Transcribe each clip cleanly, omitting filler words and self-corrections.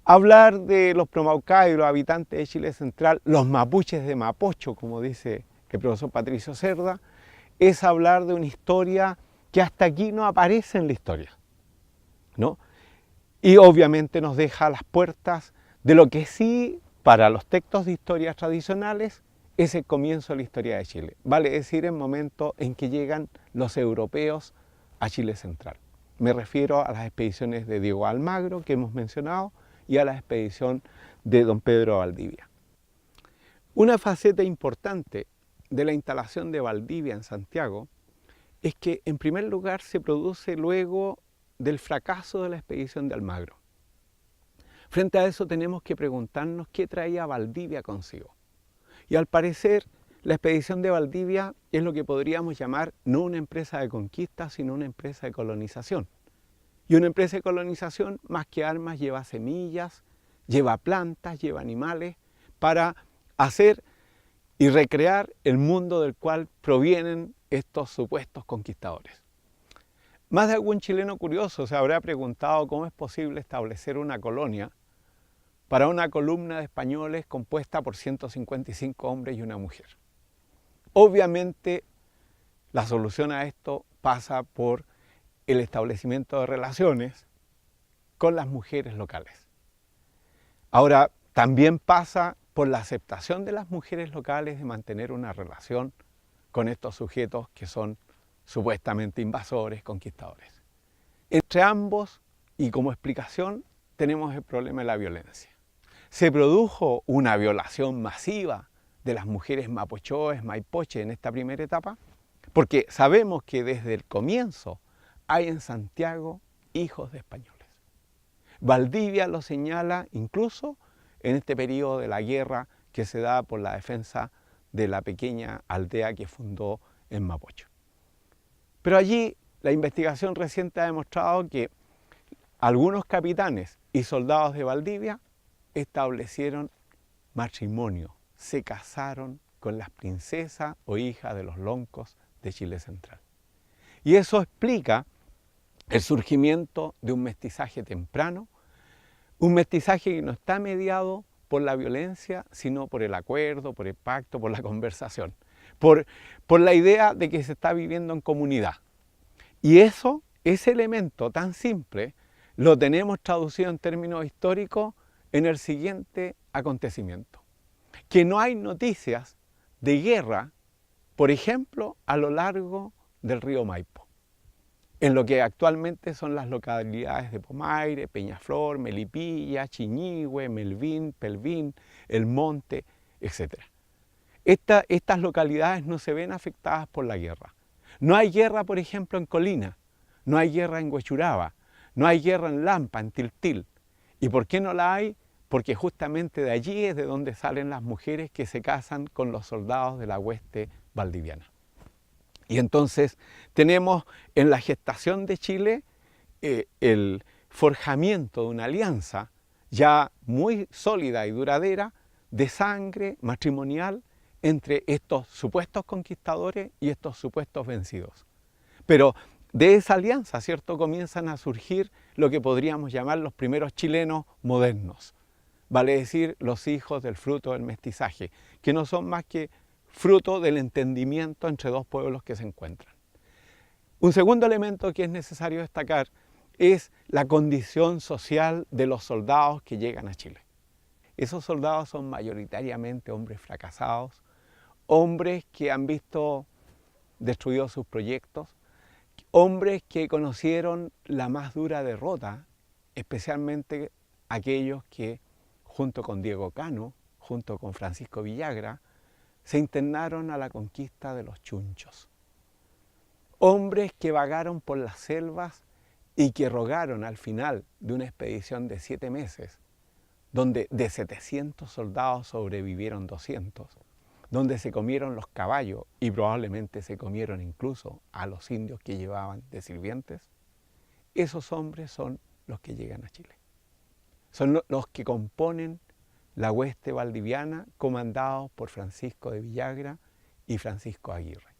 Hablar de los Promaucaes, los habitantes de Chile Central, los mapuches de Mapocho, como dice el profesor Patricio Cerda, es hablar de una historia que hasta aquí no aparece en la historia, ¿no? Y obviamente nos deja a las puertas de lo que sí, para los textos de historias tradicionales, es el comienzo de la historia de Chile. Vale decir, el momento en que llegan los europeos a Chile Central. Me refiero a las expediciones de Diego Almagro, que hemos mencionado, y a la expedición de don Pedro Valdivia. Una faceta importante de la instalación de Valdivia en Santiago es que, en primer lugar, se produce luego del fracaso de la expedición de Almagro. Frente a eso tenemos que preguntarnos qué traía Valdivia consigo. Y al parecer, la expedición de Valdivia es lo que podríamos llamar no una empresa de conquista, sino una empresa de colonización. Y una empresa de colonización, más que armas, lleva semillas, lleva plantas, lleva animales, para hacer y recrear el mundo del cual provienen estos supuestos conquistadores. Más de algún chileno curioso se habrá preguntado cómo es posible establecer una colonia para una columna de españoles compuesta por 155 hombres y una mujer. Obviamente, la solución a esto pasa por el establecimiento de relaciones con las mujeres locales. Ahora, también pasa por la aceptación de las mujeres locales de mantener una relación con estos sujetos que son supuestamente invasores, conquistadores. Entre ambos, y como explicación, tenemos el problema de la violencia. Se produjo una violación masiva de las mujeres mapochoes, maipoches en esta primera etapa, porque sabemos que desde el comienzo hay en Santiago hijos de españoles. Valdivia lo señala incluso en este periodo de la guerra que se da por la defensa de la pequeña aldea que fundó en Mapocho. Pero allí la investigación reciente ha demostrado que algunos capitanes y soldados de Valdivia establecieron matrimonio, se casaron con las princesas o hijas de los loncos de Chile Central. Y eso explica el surgimiento de un mestizaje temprano, un mestizaje que no está mediado por la violencia, sino por el acuerdo, por el pacto, por la conversación, por la idea de que se está viviendo en comunidad. Y eso, ese elemento tan simple, lo tenemos traducido en términos históricos en el siguiente acontecimiento: que no hay noticias de guerra, por ejemplo, a lo largo del río Maipo, en lo que actualmente son las localidades de Pomaire, Peñaflor, Melipilla, Chiñihue, Melvin, Pelvín, El Monte, etc. Estas localidades no se ven afectadas por la guerra. No hay guerra, por ejemplo, en Colina, no hay guerra en Huechuraba, no hay guerra en Lampa, en Tiltil. ¿Y por qué no la hay? Porque justamente de allí es de donde salen las mujeres que se casan con los soldados de la hueste valdiviana. Y entonces tenemos en la gestación de Chile el forjamiento de una alianza ya muy sólida y duradera de sangre matrimonial entre estos supuestos conquistadores y estos supuestos vencidos. Pero de esa alianza, ¿cierto?, comienzan a surgir lo que podríamos llamar los primeros chilenos modernos, vale decir, los hijos del fruto del mestizaje, que no son más que fruto del entendimiento entre dos pueblos que se encuentran. Un segundo elemento que es necesario destacar es la condición social de los soldados que llegan a Chile. Esos soldados son mayoritariamente hombres fracasados, hombres que han visto destruidos sus proyectos, hombres que conocieron la más dura derrota, especialmente aquellos que, junto con Diego Cano, junto con Francisco Villagra, se internaron a la conquista de los Chunchos. Hombres que vagaron por las selvas y que rogaron al final de una expedición de 7 meses, donde de 700 soldados sobrevivieron 200, donde se comieron los caballos y probablemente se comieron incluso a los indios que llevaban de sirvientes. Esos hombres son los que llegan a Chile. Son los que componen la hueste valdiviana, comandados por Francisco de Villagra y Francisco Aguirre.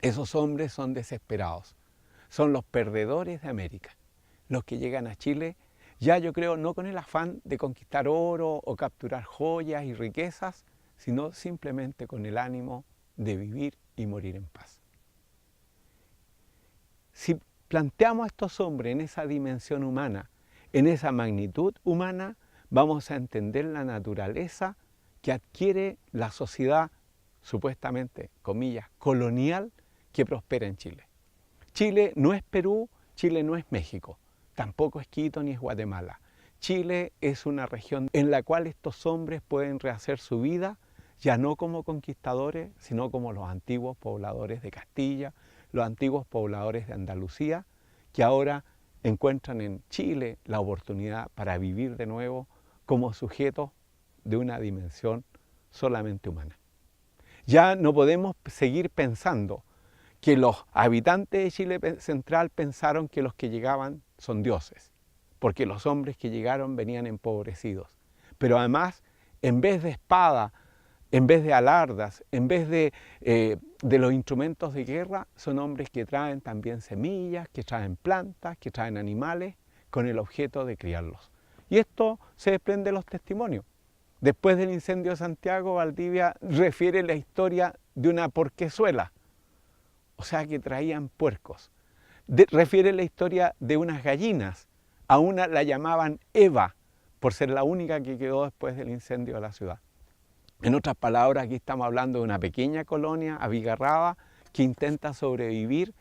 Esos hombres son desesperados, son los perdedores de América, los que llegan a Chile ya yo creo no con el afán de conquistar oro o capturar joyas y riquezas, sino simplemente con el ánimo de vivir y morir en paz. Si planteamos a estos hombres en esa dimensión humana, en esa magnitud humana, vamos a entender la naturaleza que adquiere la sociedad, supuestamente, comillas, colonial, que prospera en Chile. Chile no es Perú, Chile no es México, tampoco es Quito ni es Guatemala. Chile es una región en la cual estos hombres pueden rehacer su vida, ya no como conquistadores, sino como los antiguos pobladores de Castilla, los antiguos pobladores de Andalucía, que ahora encuentran en Chile la oportunidad para vivir de nuevo como sujetos de una dimensión solamente humana. Ya no podemos seguir pensando que los habitantes de Chile central pensaron que los que llegaban son dioses, porque los hombres que llegaron venían empobrecidos. Pero además, en vez de espada, en vez de alardas, en vez de los instrumentos de guerra, son hombres que traen también semillas, que traen plantas, que traen animales, con el objeto de criarlos. Y esto se desprende de los testimonios. Después del incendio de Santiago, Valdivia refiere la historia de una porquezuela, o sea que traían puercos. Refiere la historia de unas gallinas, a una la llamaban Eva, por ser la única que quedó después del incendio de la ciudad. En otras palabras, aquí estamos hablando de una pequeña colonia abigarrada que intenta sobrevivir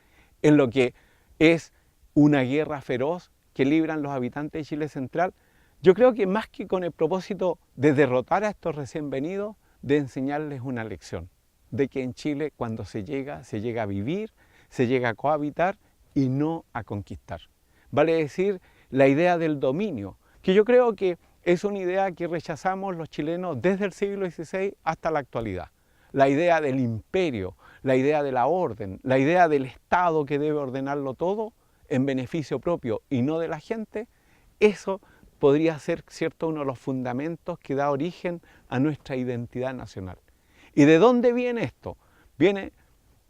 en lo que es una guerra feroz que libran los habitantes de Chile central. Yo creo que más que con el propósito de derrotar a estos recién venidos, de enseñarles una lección, de que en Chile cuando se llega a vivir, se llega a cohabitar y no a conquistar. Vale decir, la idea del dominio, que yo creo que es una idea que rechazamos los chilenos desde el siglo XVI hasta la actualidad. La idea del imperio, la idea de la orden, la idea del Estado que debe ordenarlo todo en beneficio propio y no de la gente, eso podría ser, cierto, uno de los fundamentos que da origen a nuestra identidad nacional. ¿Y de dónde viene esto? Viene,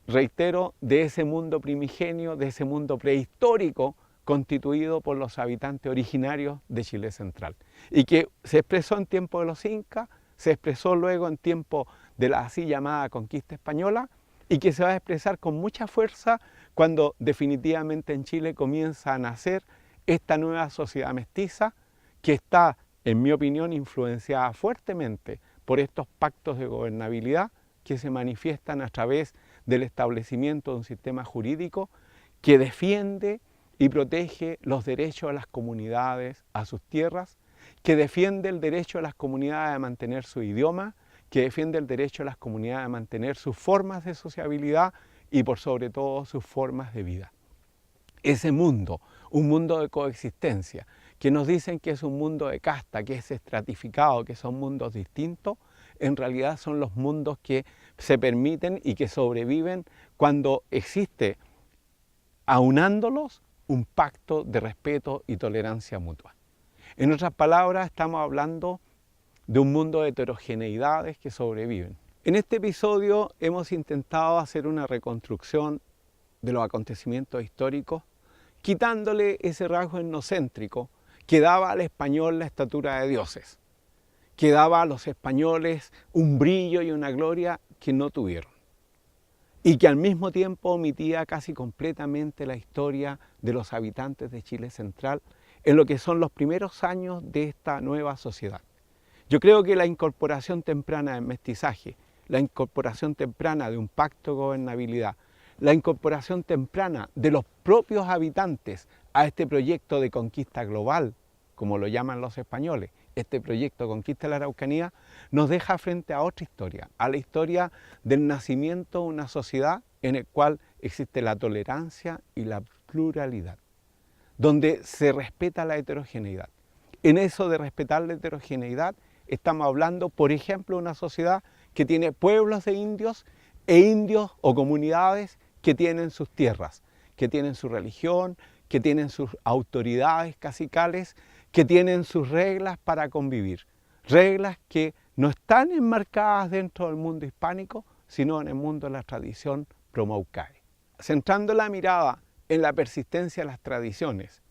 reitero, de ese mundo primigenio, de ese mundo prehistórico constituido por los habitantes originarios de Chile central y que se expresó en tiempo de los incas, se expresó luego en tiempo de la así llamada conquista española y que se va a expresar con mucha fuerza cuando definitivamente en Chile comienza a nacer esta nueva sociedad mestiza que está, en mi opinión, influenciada fuertemente por estos pactos de gobernabilidad que se manifiestan a través del establecimiento de un sistema jurídico que defiende y protege los derechos de las comunidades a sus tierras, que defiende el derecho de las comunidades a mantener su idioma, que defiende el derecho de las comunidades a mantener sus formas de sociabilidad y por sobre todo sus formas de vida. Ese mundo, un mundo de coexistencia, que nos dicen que es un mundo de casta, que es estratificado, que son mundos distintos, en realidad son los mundos que se permiten y que sobreviven cuando existe, aunándolos, un pacto de respeto y tolerancia mutua. En otras palabras, estamos hablando de un mundo de heterogeneidades que sobreviven. En este episodio hemos intentado hacer una reconstrucción de los acontecimientos históricos, quitándole ese rasgo etnocéntrico que daba al español la estatura de dioses, que daba a los españoles un brillo y una gloria que no tuvieron, y que al mismo tiempo omitía casi completamente la historia de los habitantes de Chile central en lo que son los primeros años de esta nueva sociedad. Yo creo que la incorporación temprana del mestizaje, la incorporación temprana de un pacto de gobernabilidad, la incorporación temprana de los propios habitantes a este proyecto de conquista global, como lo llaman los españoles, este proyecto de conquista de la Araucanía, nos deja frente a otra historia, a la historia del nacimiento de una sociedad en la cual existe la tolerancia y la pluralidad, donde se respeta la heterogeneidad. En eso de respetar la heterogeneidad estamos hablando, por ejemplo, de una sociedad que tiene pueblos de indios e indios o comunidades que tienen sus tierras, que tienen su religión, que tienen sus autoridades cacicales, que tienen sus reglas para convivir. Reglas que no están enmarcadas dentro del mundo hispánico, sino en el mundo de la tradición promaucae. Centrando la mirada en la persistencia de las tradiciones,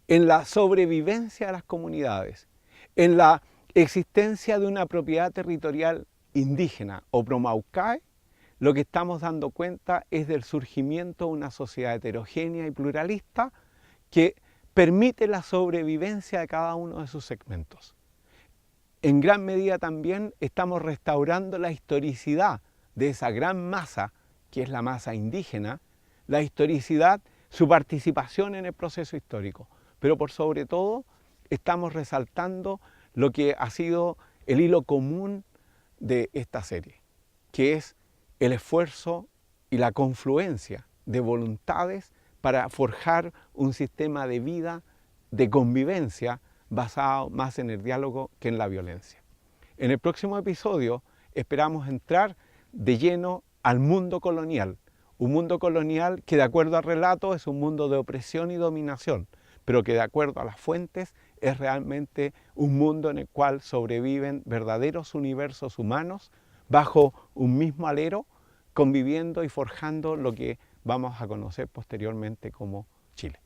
en la sobrevivencia de las comunidades, en la existencia de una propiedad territorial indígena o promaucae, lo que estamos dando cuenta es del surgimiento de una sociedad heterogénea y pluralista que permite la sobrevivencia de cada uno de sus segmentos. En gran medida también estamos restaurando la historicidad de esa gran masa, que es la masa indígena, la historicidad, su participación en el proceso histórico. Pero por sobre todo estamos resaltando lo que ha sido el hilo común de esta serie, que es el esfuerzo y la confluencia de voluntades para forjar un sistema de vida, de convivencia, basado más en el diálogo que en la violencia. En el próximo episodio esperamos entrar de lleno al mundo colonial, un mundo colonial que de acuerdo al relato es un mundo de opresión y dominación, pero que de acuerdo a las fuentes es realmente un mundo en el cual sobreviven verdaderos universos humanos bajo un mismo alero, conviviendo y forjando lo que vamos a conocer posteriormente como Chile.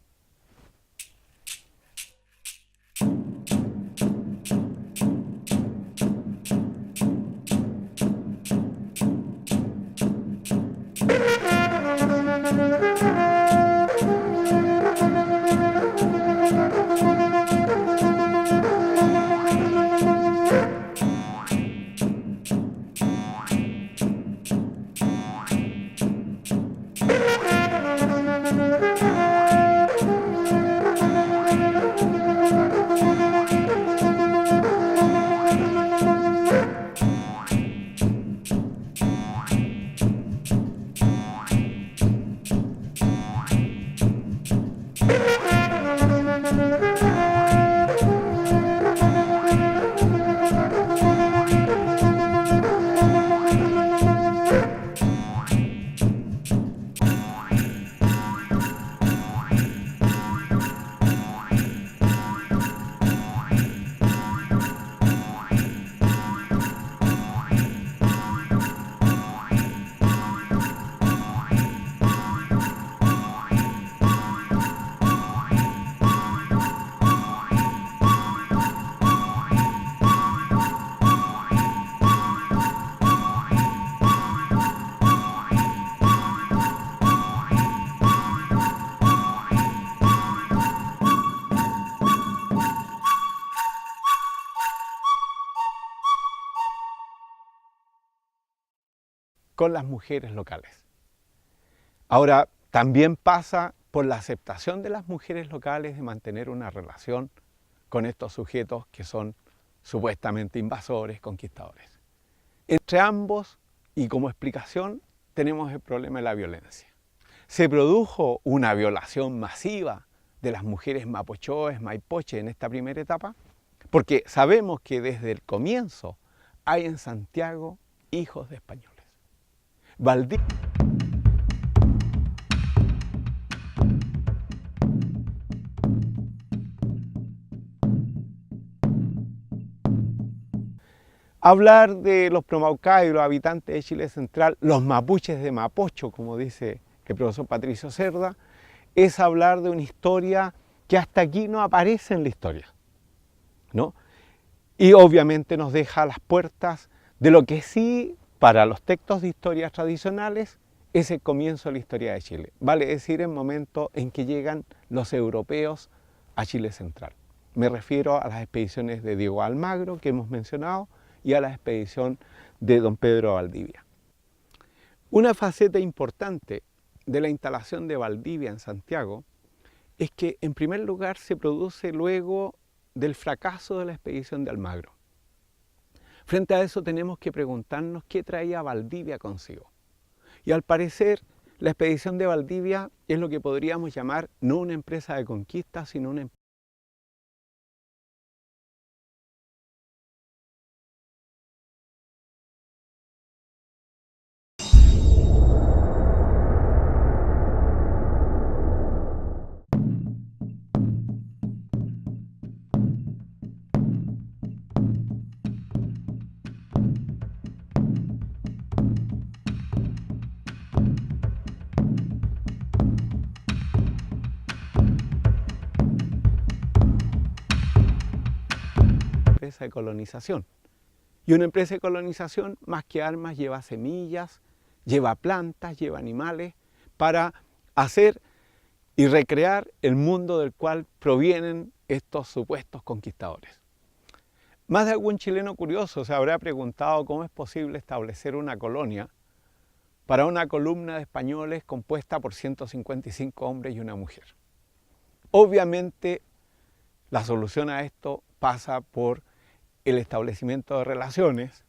Con las mujeres locales. Ahora, también pasa por la aceptación de las mujeres locales de mantener una relación con estos sujetos que son supuestamente invasores, conquistadores. Entre ambos, y como explicación, tenemos el problema de la violencia. Se produjo una violación masiva de las mujeres mapochoes, maipoches en esta primera etapa, porque sabemos que desde el comienzo hay en Santiago hijos de españoles. Valdivia. Hablar de los promaucaes, los habitantes de Chile Central, los mapuches de Mapocho, como dice el profesor Patricio Cerda, es hablar de una historia que hasta aquí no aparece en la historia, ¿no? Y obviamente nos deja a las puertas de lo que sí, para los textos de historias tradicionales, es el comienzo de la historia de Chile. Vale decir, el momento en que llegan los europeos a Chile Central. Me refiero a las expediciones de Diego Almagro, que hemos mencionado, y a la expedición de don Pedro Valdivia. Una faceta importante de la instalación de Valdivia en Santiago es que, en primer lugar, se produce luego del fracaso de la expedición de Almagro. Frente a eso tenemos que preguntarnos qué traía Valdivia consigo. Y al parecer, la expedición de Valdivia es lo que podríamos llamar no una empresa de conquista, sino una empresa empresa de colonización. Y una empresa de colonización, más que armas, lleva semillas, lleva plantas, lleva animales, para hacer y recrear el mundo del cual provienen estos supuestos conquistadores. Más de algún chileno curioso se habrá preguntado cómo es posible establecer una colonia para una columna de españoles compuesta por 155 hombres y una mujer. Obviamente, la solución a esto pasa por el establecimiento de relaciones